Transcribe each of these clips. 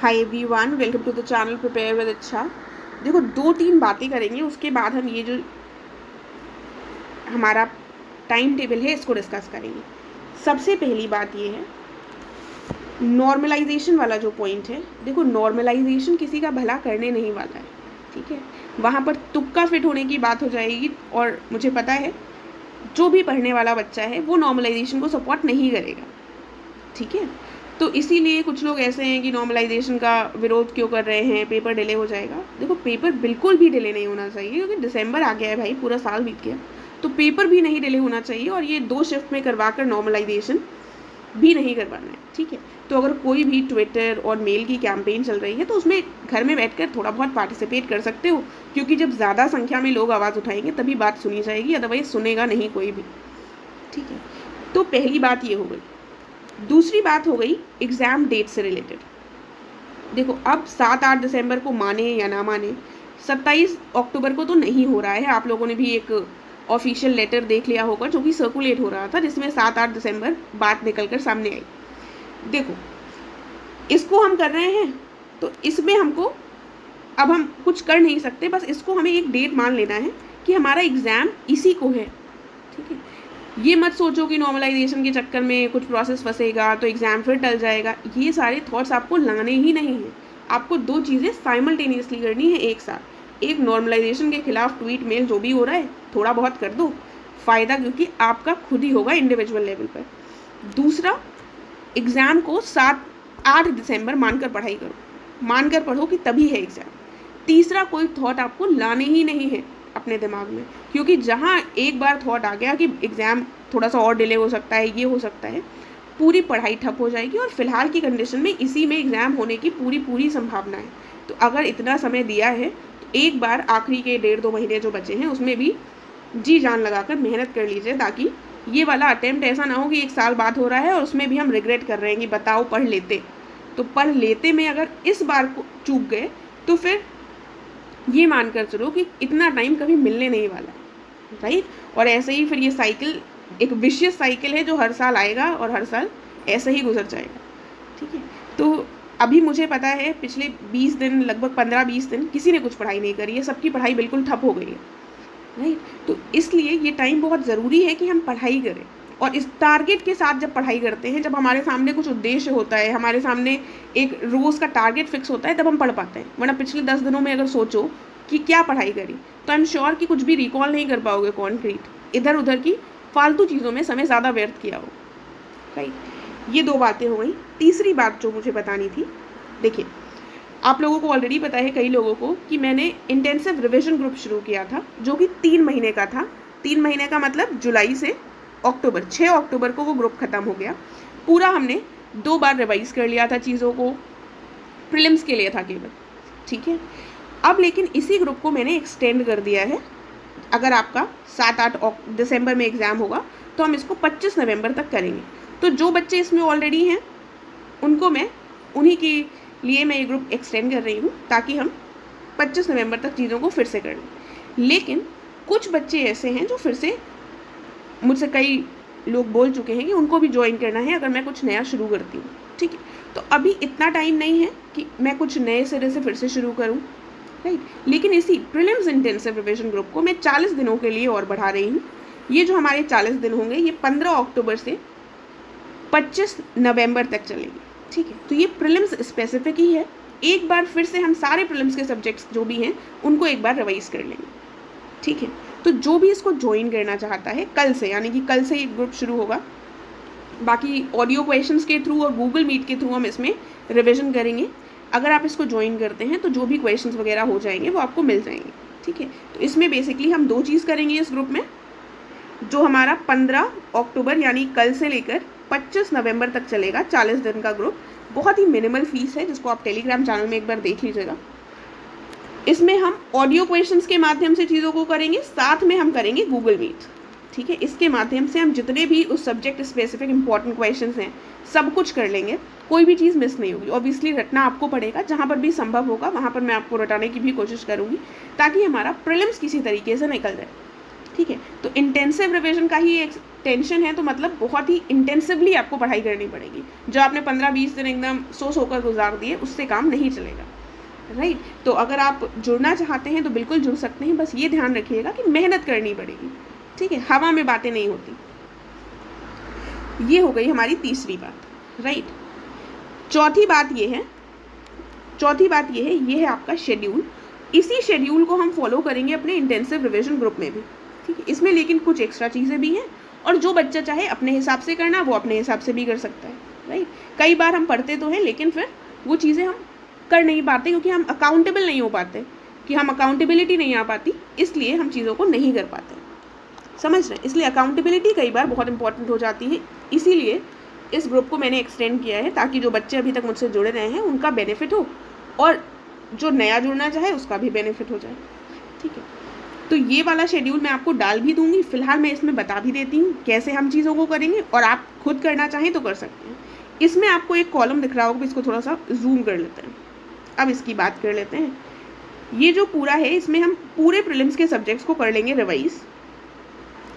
Hi everyone, welcome to the channel prepare with Ichha. देखो, 2-3 बातें करेंगे, उसके बाद हम ये जो हमारा टाइम टेबल है इसको डिस्कस करेंगे। सबसे पहली बात ये है नॉर्मलाइजेशन वाला जो पॉइंट है। देखो, नॉर्मलाइजेशन किसी का भला करने नहीं वाला है, ठीक है। वहाँ पर तुक्का फिट होने की बात हो जाएगी, और मुझे पता है जो भी पढ़ने वाला बच्चा है वो नॉर्मलाइजेशन को सपोर्ट नहीं करेगा, ठीक है। तो इसीलिए कुछ लोग ऐसे हैं कि नॉर्मलाइजेशन का विरोध क्यों कर रहे हैं, पेपर डिले हो जाएगा। देखो, पेपर बिल्कुल भी डिले नहीं होना चाहिए, क्योंकि दिसंबर आ गया है भाई, पूरा साल बीत गया, तो पेपर भी नहीं डिले होना चाहिए। और ये 2 शिफ्ट में करवा कर नॉर्मलाइजेशन भी नहीं करवाना है, ठीक है। तो अगर कोई भी ट्विटर और मेल की कैंपेन चल रही है तो उसमें घर में बैठकर थोड़ा बहुत पार्टिसिपेट कर सकते हो, क्योंकि जब ज़्यादा संख्या में लोग आवाज़ उठाएंगे तभी बात सुनी जाएगी, अदरवाइज सुनेगा नहीं कोई भी, ठीक है। तो पहली बात ये हो गई। दूसरी बात हो गई एग्ज़ाम डेट से रिलेटेड। देखो, अब 7-8 दिसंबर को माने या ना माने, 27 अक्टूबर को तो नहीं हो रहा है। आप लोगों ने भी एक ऑफिशियल लेटर देख लिया होगा जो कि सर्कुलेट हो रहा था, जिसमें 7-8 दिसंबर बात निकल कर सामने आई। देखो, इसको हम कर रहे हैं तो इसमें हमको अब हम कुछ कर नहीं सकते, बस इसको हमें एक डेट मान लेना है कि हमारा एग्ज़ाम इसी को है, ठीक है। ये मत सोचो कि नॉर्मलाइजेशन के चक्कर में कुछ प्रोसेस फंसेगा तो एग्ज़ाम फिर टल जाएगा। ये सारे थॉट्स आपको लाने ही नहीं हैं। आपको 2 चीज़ें साइमल्टेनियसली करनी है एक साथ। एक, नॉर्मलाइजेशन के खिलाफ ट्वीट मेल जो भी हो रहा है थोड़ा बहुत कर दो, फ़ायदा क्योंकि आपका खुद ही होगा इंडिविजुअल लेवल पर। दूसरा, एग्ज़ाम को 7-8 दिसंबर मानकर पढ़ाई करो, मानकर पढ़ो कि तभी है एग्ज़ाम। तीसरा, कोई थॉट आपको लाने ही नहीं है अपने दिमाग में, क्योंकि जहाँ एक बार थॉट आ गया कि एग्ज़ाम थोड़ा सा और डिले हो सकता है, ये हो सकता है, पूरी पढ़ाई ठप हो जाएगी। और फिलहाल की कंडीशन में इसी में एग्ज़ाम होने की पूरी संभावना है। तो अगर इतना समय दिया है तो एक बार आखिरी के 1.5-2 महीने जो बचे हैं उसमें भी जी जान लगाकर मेहनत कर लीजिए, ताकि ये वाला अटेम्प्ट ऐसा ना हो कि 1 साल बाद हो रहा है और उसमें भी हम रिग्रेट कर रहे हैं कि बताओ पढ़ लेते। तो पढ़ लेते में अगर इस बार को चूक गए तो फिर ये मानकर चलो कि इतना टाइम कभी मिलने नहीं वाला, राइट। और ऐसे ही फिर ये साइकिल एक विशियस साइकिल है जो हर साल आएगा और हर साल ऐसे ही गुजर जाएगा, ठीक है। तो अभी मुझे पता है पिछले 20 दिन, लगभग 15-20 दिन किसी ने कुछ पढ़ाई नहीं करी है, सबकी पढ़ाई बिल्कुल ठप हो गई है, राइट। तो इसलिए ये टाइम बहुत ज़रूरी है कि हम पढ़ाई करें, और इस टारगेट के साथ जब पढ़ाई करते हैं, जब हमारे सामने कुछ उद्देश्य होता है, हमारे सामने एक रोज़ का टारगेट फिक्स होता है, तब हम पढ़ पाते हैं। वरना पिछले 10 दिनों में अगर सोचो कि क्या पढ़ाई करी तो आई एम श्योर कि कुछ भी रिकॉल नहीं कर पाओगे कॉन्क्रीट, इधर उधर की फालतू चीज़ों में समय ज़्यादा व्यर्थ किया हो, राइट। ये 2 बातें हो गई। तीसरी बात जो मुझे बतानी थी, देखिए, आप लोगों को ऑलरेडी पता है, कई लोगों को, कि मैंने इंटेंसिव रिविजन ग्रुप शुरू किया था जो कि 3 महीने का था। 3 महीने का मतलब जुलाई से अक्टूबर, 6 अक्टूबर को वो ग्रुप ख़त्म हो गया। पूरा हमने 2 बार रिवाइज़ कर लिया था चीज़ों को, प्रीलिम्स के लिए था केवल, ठीक है। अब लेकिन इसी ग्रुप को मैंने एक्सटेंड कर दिया है। अगर आपका 7-8 दिसंबर में एग्ज़ाम होगा तो हम इसको 25 नवंबर तक करेंगे। तो जो बच्चे इसमें ऑलरेडी हैं उनको मैं, उन्हीं के लिए मैं ये ग्रुप एक्सटेंड कर रही हूँ, ताकि हम 25 नवंबर तक चीज़ों को फिर से कर लें। लेकिन कुछ बच्चे ऐसे हैं जो फिर से, मुझसे कई लोग बोल चुके हैं कि उनको भी ज्वाइन करना है अगर मैं कुछ नया शुरू करती हूँ, ठीक है। तो अभी इतना टाइम नहीं है कि मैं कुछ नए सिरे से फिर से शुरू करूँ, राइट। लेकिन इसी प्रीलिम्स इंटेंसिव रिविजन ग्रुप को मैं 40 दिनों के लिए और बढ़ा रही हूँ। ये जो हमारे 40 दिन होंगे ये 15 अक्टूबर से 25 नवंबर तक चलेंगे, ठीक है। तो ये प्रीलिम्स स्पेसिफिक ही है। एक बार फिर से हम सारे प्रीलिम्स के सब्जेक्ट्स जो भी हैं उनको एक बार रिवाइज कर लेंगे, ठीक है। तो जो भी इसको ज्वाइन करना चाहता है, कल से, यानी कि कल से ये ग्रुप शुरू होगा। बाकी ऑडियो क्वेश्चंस के थ्रू और गूगल मीट के थ्रू हम इसमें रिवीजन करेंगे। अगर आप इसको ज्वाइन करते हैं तो जो भी क्वेश्चंस वगैरह हो जाएंगे वो आपको मिल जाएंगे, ठीक है। तो इसमें बेसिकली हम 2 चीज़ करेंगे इस ग्रुप में। जो हमारा 15 अक्टूबर यानी कल से लेकर 25 नवंबर तक चलेगा, 40 दिन का ग्रुप, बहुत ही मिनिमल फीस है, जिसको आप टेलीग्राम चैनल में एक बार देख लीजिएगा। इसमें हम ऑडियो क्वेश्चंस के माध्यम से चीज़ों को करेंगे, साथ में हम करेंगे गूगल मीट, ठीक है। इसके माध्यम से हम जितने भी उस सब्जेक्ट स्पेसिफिक इंपॉर्टेंट क्वेश्चंस हैं सब कुछ कर लेंगे, कोई भी चीज़ मिस नहीं होगी। ऑब्वियसली रटना आपको पड़ेगा, जहाँ पर भी संभव होगा वहाँ पर मैं आपको रटाने की भी कोशिश करूँगी, ताकि हमारा प्रीलिम्स किसी तरीके से निकल जाए, ठीक है। तो इंटेंसिव रिविजन का ही एक टेंशन है, तो मतलब बहुत ही इंटेंसिवली आपको पढ़ाई करनी पड़ेगी। जो आपने 15-20 दिन एकदम सो सोकर गुजार दिए, उससे काम नहीं चलेगा, राइट। तो अगर आप जुड़ना चाहते हैं तो बिल्कुल जुड़ सकते हैं, बस ये ध्यान रखिएगा कि मेहनत करनी पड़ेगी, ठीक है, हवा में बातें नहीं होती। ये हो गई हमारी तीसरी बात, राइट। चौथी बात ये है, ये है आपका शेड्यूल। इसी शेड्यूल को हम फॉलो करेंगे अपने इंटेंसिव रिवीजन ग्रुप में भी, ठीक है। इसमें लेकिन कुछ एक्स्ट्रा चीज़ें भी हैं, और जो बच्चा चाहे अपने हिसाब से करना, वो अपने हिसाब से भी कर सकता है, राइट। कई बार हम पढ़ते तो हैं, लेकिन फिर वो चीज़ें हम कर नहीं पाते, क्योंकि हम अकाउंटेबल नहीं हो पाते, कि हम अकाउंटेबिलिटी नहीं आ पाती, इसलिए हम चीज़ों को नहीं कर पाते, समझ रहे हैं। इसलिए अकाउंटेबिलिटी कई बार बहुत इंपॉर्टेंट हो जाती है, इसीलिए इस ग्रुप को मैंने एक्सटेंड किया है, ताकि जो बच्चे अभी तक मुझसे जुड़े रहे हैं उनका बेनिफिट हो, और जो नया जुड़ना चाहे उसका भी बेनिफिट हो जाए, ठीक है। तो ये वाला शेड्यूल मैं आपको डाल भी दूंगी, फिलहाल मैं इसमें बता भी देती हूँ कैसे हम चीज़ों को करेंगे, और आप खुद करना चाहें तो कर सकते हैं। इसमें आपको एक कॉलम दिख रहा होगा, इसको थोड़ा सा जूम कर लेते हैं। अब इसकी बात कर लेते हैं। ये जो पूरा है, इसमें हम पूरे प्रीलिम्स के सब्जेक्ट्स को कर लेंगे रिवाइज।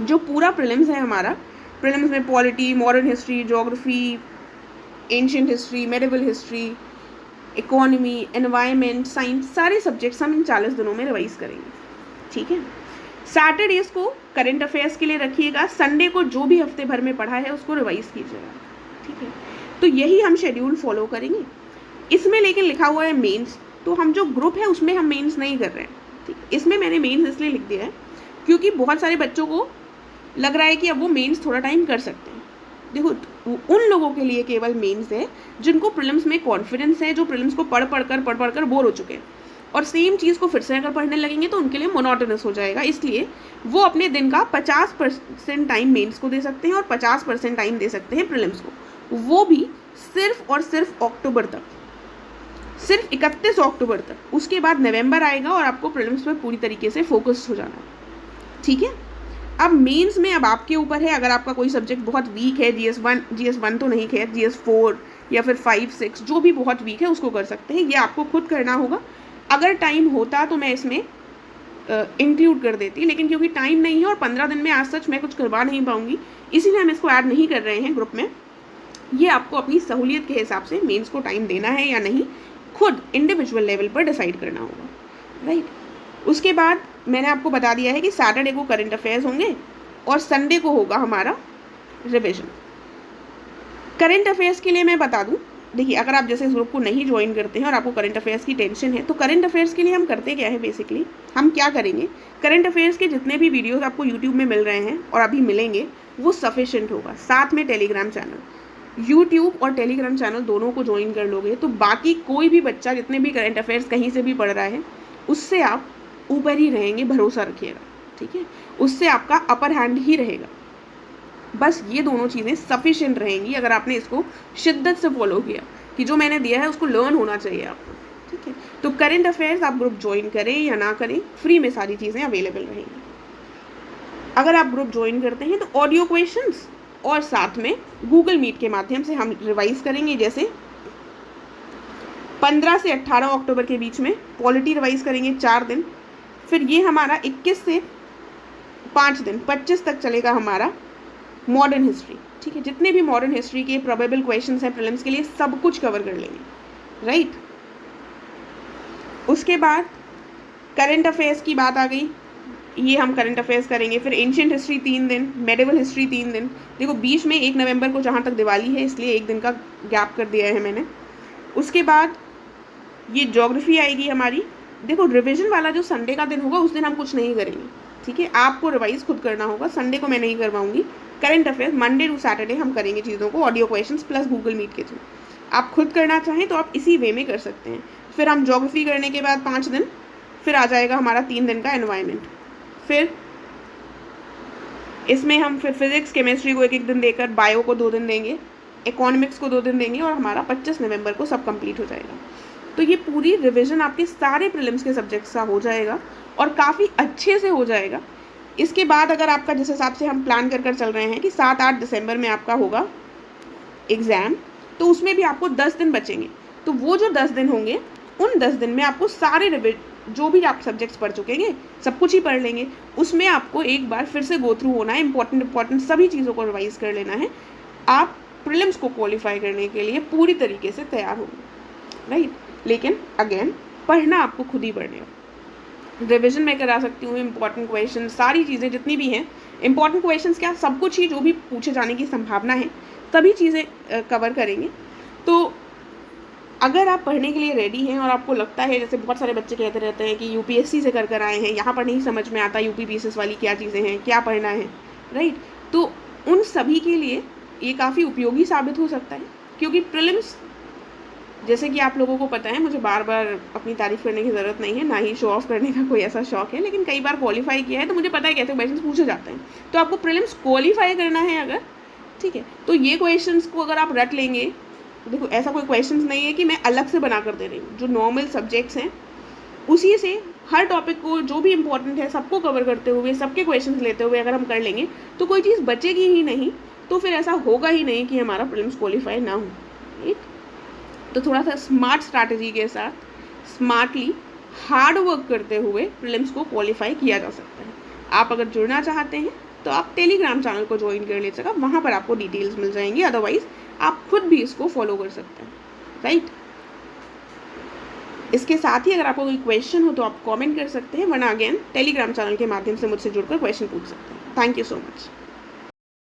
जो पूरा प्रीलिम्स है हमारा, प्रीलिम्स में polity, modern history, geography, ancient history, medieval history, economy, environment, science, सारे सब्जेक्ट्स हम इन 40 दिनों में रिवाइज करेंगे, ठीक है। सैटरडेज को करंट अफेयर्स के लिए रखिएगा, संडे को जो भी हफ्ते भर में पढ़ा है उसको रिवाइज कीजिएगा, ठीक है। तो यही हम शेड्यूल फॉलो करेंगे। इसमें लेकिन लिखा हुआ है मेंस, तो हम जो ग्रुप है उसमें हम मेंस नहीं कर रहे हैं, ठीक। इसमें मैंने मेंस इसलिए लिख दिया है क्योंकि बहुत सारे बच्चों को लग रहा है कि अब वो मेंस थोड़ा टाइम कर सकते हैं। देखो, उन लोगों के लिए केवल मेंस है जिनको प्रीलिम्स में कॉन्फिडेंस है, जो प्रीलिम्स को पढ़ पढ़ कर बोर हो चुके हैं, और सेम चीज़ को फिर से अगर पढ़ने लगेंगे तो उनके लिए मोनोटोनस हो जाएगा। इसलिए वो अपने दिन का 50% टाइम मेंस को दे सकते हैं और 50% टाइम दे सकते हैं प्रीलिम्स को, वो भी सिर्फ और सिर्फ अक्टूबर तक, सिर्फ 31 अक्टूबर तक। उसके बाद नवंबर आएगा और आपको प्रीलिम्स पर पूरी तरीके से फोकस हो जाना है, ठीक है। अब मेंस में अब आपके ऊपर है, अगर आपका कोई सब्जेक्ट बहुत वीक है, GS1 तो नहीं, खैर GS4 या फिर 5-6 जो भी बहुत वीक है उसको कर सकते हैं, ये आपको खुद करना होगा। अगर टाइम होता तो मैं इसमें इंक्लूड कर देती, लेकिन क्योंकि टाइम नहीं है और 15 दिन में आज सच मैं कुछ करवा नहीं पाऊंगी, इसीलिए हम इसको ऐड नहीं कर रहे हैं ग्रुप में। ये आपको अपनी सहूलियत के हिसाब से मेंस को टाइम देना है या नहीं, खुद इंडिविजुअल लेवल पर डिसाइड करना होगा, राइट। उसके बाद मैंने आपको बता दिया है कि सैटरडे को करंट अफेयर्स होंगे और संडे को होगा हमारा रिवीजन। करंट अफेयर्स के लिए मैं बता दूं, देखिए, अगर आप जैसे इस ग्रुप को नहीं ज्वाइन करते हैं और आपको करंट अफेयर्स की टेंशन है, तो करंट अफेयर्स के लिए हम करते क्या है, बेसिकली हम क्या करेंगे, करंट अफेयर्स के जितने भी वीडियोस आपको यूट्यूब में मिल रहे हैं और अभी मिलेंगे वो सफिशिएंट होगा। साथ में टेलीग्राम चैनल, यूट्यूब और टेलीग्राम चैनल दोनों को ज्वाइन कर लोगे तो बाकी कोई भी बच्चा जितने भी करंट अफेयर्स कहीं से भी पढ़ रहा है उससे आप ऊपर ही रहेंगे, भरोसा रखिएगा, ठीक है। उससे आपका अपर हैंड ही रहेगा। बस ये दोनों चीज़ें सफिशिएंट रहेंगी अगर आपने इसको शिद्दत से फॉलो किया, कि जो मैंने दिया है उसको लर्न होना चाहिए आपको, ठीक है। तो करंट अफेयर्स आप ग्रुप ज्वाइन करें या ना करें, फ्री में सारी चीज़ें अवेलेबल रहेंगी। अगर आप ग्रुप ज्वाइन करते हैं तो ऑडियो क्वेश्चंस और साथ में गूगल मीट के माध्यम से हम रिवाइज करेंगे। जैसे 15 से 18 अक्टूबर के बीच में पॉलिटी रिवाइज करेंगे 4 दिन, फिर ये हमारा 21 से 5 दिन 25 तक चलेगा हमारा मॉडर्न हिस्ट्री, ठीक है। जितने भी मॉडर्न हिस्ट्री के प्रोबेबल क्वेश्चंस हैं प्रीलिम्स के लिए सब कुछ कवर कर लेंगे, राइट। उसके बाद करंट अफेयर्स की बात आ गई, ये हम करंट अफेयर्स करेंगे। फिर एंशिएंट हिस्ट्री 3 दिन, मेडिवल हिस्ट्री 3 दिन। देखो, बीच में 1 नवंबर को जहाँ तक दिवाली है इसलिए 1 दिन का गैप कर दिया है मैंने। उसके बाद ये ज्योग्राफी आएगी हमारी। देखो, रिवीजन वाला जो संडे का दिन होगा उस दिन हम कुछ नहीं करेंगे, ठीक है। आपको रिवाइज खुद करना होगा, संडे को मैं नहीं करवाऊंगी। Current affairs Monday to Saturday हम करेंगे चीज़ों को, audio questions plus Google Meet के थ्रू। आप खुद करना चाहें तो आप इसी वे में कर सकते हैं। फिर हम ज्योग्राफी करने के बाद 5 दिन, फिर आ जाएगा हमारा 3 दिन का एनवायरनमेंट। फिर इसमें हम फिर फिजिक्स केमिस्ट्री को 1-1 दिन देकर, बायो को 2 दिन देंगे, इकोनॉमिक्स को 2 दिन देंगे, और हमारा 25 नवंबर को सब कंप्लीट हो जाएगा। तो ये पूरी रिवीजन आपके सारे प्रीलिम्स के सब्जेक्ट्स का हो जाएगा और काफ़ी अच्छे से हो जाएगा। इसके बाद अगर आपका जिस हिसाब से हम प्लान कर चल रहे हैं कि 7-8 दिसंबर में आपका होगा एग्ज़ाम, तो उसमें भी आपको 10 दिन बचेंगे। तो वो जो 10 दिन होंगे उन 10 दिन में आपको सारे जो भी आप सब्जेक्ट्स पढ़ चुकेंगे सब कुछ ही पढ़ लेंगे, उसमें आपको एक बार फिर से गो थ्रू होना है, इंपॉर्टेंट सभी चीज़ों को रिवाइज कर लेना है। आप प्रीलिम्स को क्वालिफाई करने के लिए पूरी तरीके से तैयार होंगे, राइट। लेकिन अगेन पढ़ना आपको खुद ही पड़ेगा। रिविजन मैं करा सकती हूँ, इंपॉर्टेंट क्वेश्चन सारी चीज़ें जितनी भी हैं, इंपॉर्टेंट क्वेश्चंस क्या सब कुछ ही जो भी पूछे जाने की संभावना है सभी चीज़ें कवर करेंगे। तो अगर आप पढ़ने के लिए रेडी हैं और आपको लगता है, जैसे बहुत सारे बच्चे कहते रहते हैं कि यूपीएससी से कर आए हैं, यहाँ पर नहीं समझ में आता यूपी पीसीएस वाली क्या चीज़ें हैं, क्या पढ़ना है, राइट, तो उन सभी के लिए ये काफ़ी उपयोगी साबित हो सकता है। क्योंकि प्रीलिम्स, जैसे कि आप लोगों को पता है, मुझे बार बार अपनी तारीफ़ करने की ज़रूरत नहीं है, ना ही शो ऑफ करने का कोई ऐसा शौक है, लेकिन कई बार क्वालिफाई किया है तो मुझे पता है कैसे क्वेश्चंस पूछे जाते हैं। तो आपको प्रीलिम्स क्वालिफाई करना है अगर, ठीक है, तो ये क्वेश्चंस को अगर आप रट लेंगे, देखो ऐसा कोई क्वेश्चंस नहीं है कि मैं अलग से बना कर दे रही हूँ, जो नॉर्मल सब्जेक्ट्स हैं उसी से हर टॉपिक को जो भी इंपॉर्टेंट है सबको कवर करते हुए, सबके क्वेश्चंस लेते हुए अगर हम कर लेंगे तो कोई चीज़ बचेगी ही नहीं, तो फिर ऐसा होगा ही नहीं कि हमारा प्रीलिम्स क्वालिफाई ना हो, राइट। तो थोड़ा सा स्मार्ट स्ट्रैटेजी के साथ स्मार्टली हार्ड वर्क करते हुए प्रीलिम्स को क्वालिफाई किया जा सकता है। आप अगर जुड़ना चाहते हैं तो आप टेलीग्राम चैनल को ज्वाइन कर लीजिएगा, वहाँ पर आपको डिटेल्स मिल जाएंगी, अदरवाइज आप खुद भी इसको फॉलो कर सकते हैं, राइट। इसके साथ ही अगर आपको कोई क्वेश्चन हो तो आप कमेंट कर सकते हैं, वरना अगेन टेलीग्राम चैनल के माध्यम से मुझसे जुड़कर क्वेश्चन पूछ सकते हैं। Thank you so much.